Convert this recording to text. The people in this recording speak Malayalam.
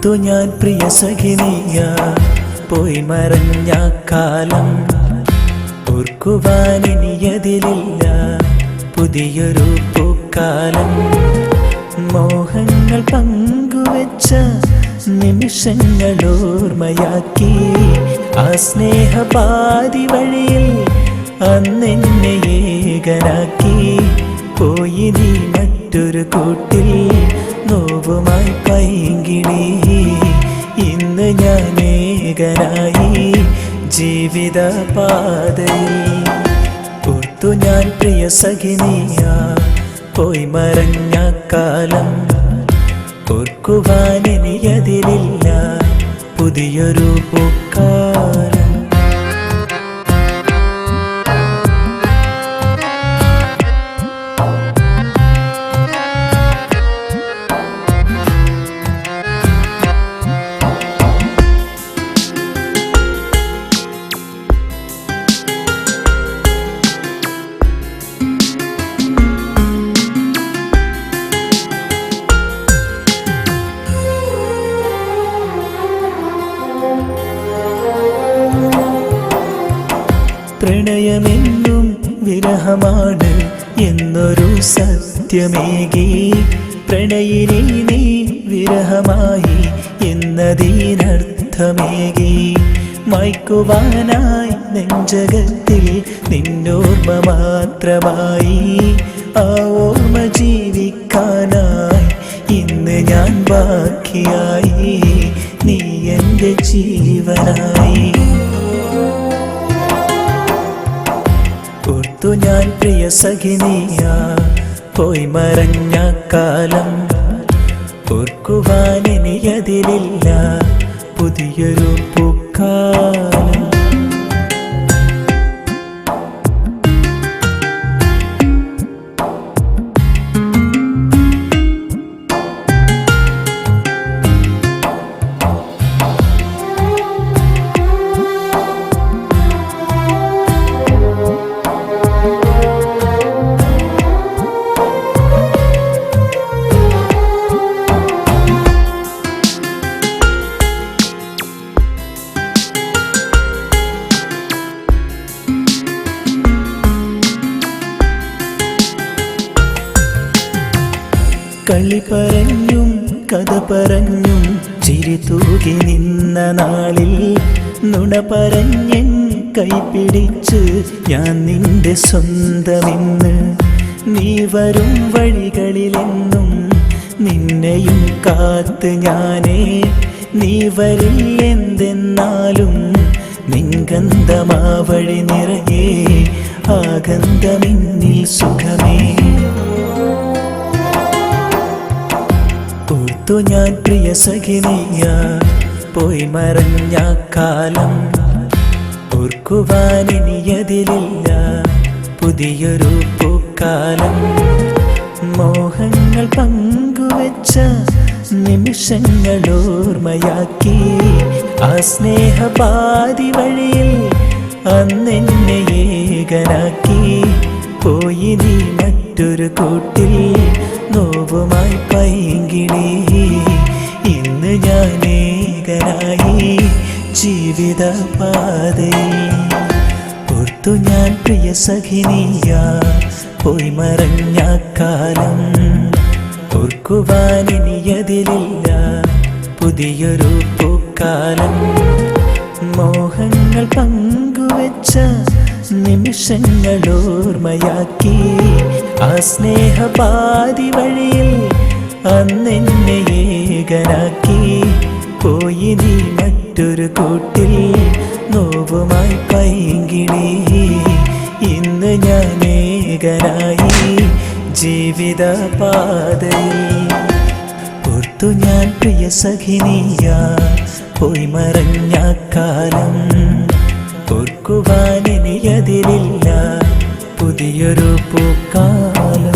ഓർത്തു ഞാൻ പ്രിയ സഖിനിയ പോയി മറഞ്ഞ കാലം. ഓർക്കുവാനിനിയതിലില്ല പുതിയൊരു പൂക്കാലം. മോഹങ്ങൾ പങ്കുവെച്ച നിമിഷങ്ങൾ ഓർമ്മയാക്കി ആ സ്നേഹപാതി വഴിയിൽ അന്നെന്നെ ഏകനാക്കി. പോയി നീ മറ്റൊരു കൂട്ടിൽ നോവുമായി പൈങ്കിളി. ഇന്ന് ഞാൻ ഏകനായി ജീവിത പാതയിൽ. ഓർത്തു ഞാൻ പ്രിയ സഖിനിയ പോയി മറഞ്ഞ കാലം. ഓർക്കുവാനിനിയതിലില്ല പുതിയൊരു പൂക്കാലം. പ്രണയമെന്നും വിരഹമാണ് എന്നൊരു സത്യമേകി. പ്രണയിനി നീ വിരഹമായി എന്നതിനർത്ഥമേകി. മായ്ക്കുവാനായി നെഞ്ചകത്തിൽ നിന്നോർമ്മ മാത്രമായി. ആ ഓർമ്മ ജീവിക്കാനായി ഇന്ന് ഞാൻ ബാക്കിയായി. നീ എൻ്റെ ജീവനായി. ഓർത്തു ഞാൻ പ്രിയ സഖിനിയ പോയി മറഞ്ഞ കാലം. ഓർക്കുവാനിനിയതിലില്ല പുതിയൊരു പൂക്കാലം. കളി പറഞ്ഞും കഥ പറഞ്ഞും ചിരി തൂകി നിന്ന നാളിൽ നുണ പറഞ്ഞൻ കൈപിടിച്ച് ഞാൻ നിന്റെ സ്വന്തമെന്ന്. നീ വരും വഴികളിലെന്നും നിന്നെയും കാത്ത് ഞാനേ. നീ വരില്ലെന്തെന്നാലും നിൻഗന്ധമാ വഴി നിറയെ ആ ഗന്ധമെന്നിൽ സുഖമേ. ഓർത്തു ഞാൻ പ്രിയ സഖിനിയ പോയി മറഞ്ഞ കാലം. ഓർക്കുവാനിനിയതിലില്ല പുതിയൊരു പൂക്കാലം. മോഹങ്ങൾ പങ്കുവെച്ച നിമിഷങ്ങൾ ഓർമ്മയാക്കി ആ സ്നേഹപാതി വഴിയിൽ അന്നെന്നെ ഏകനാക്കി. പോയി നീ മറ്റൊരു കൂട്ടിൽ നോവുമായി പൈങ്കിളി. ഇന്ന് ഞാൻ ഏകനായി ജീവിത പാതയിൽ. ഓർത്തു ഞാൻ പ്രിയ സഖിനിയ പോയി മറഞ്ഞ കാലം. ഓർക്കുവാനിനിയതിലില്ല പുതിയൊരു പൂക്കാലം. മോഹങ്ങൾ പങ്കുവെച്ച നിമിഷങ്ങൾ ഓർമ്മയാക്കി ആ സ്നേഹപാതി വഴിയിൽ അന്നെന്നെ ഏകനാക്കി. പോയി നീ മറ്റൊരു കൂട്ടിൽ നോവുമായി പൈങ്കിളി. ഇന്ന് ഞാൻ ഏകനായി ജീവിത പാതയിൽ. ഓർത്തു ഞാൻ പ്രിയ സഖിനിയ പോയി മറഞ്ഞ കാലം. ഓർക്കുവാനിനിയതിലില്ല പുതിയൊരു പൂക്കാലം.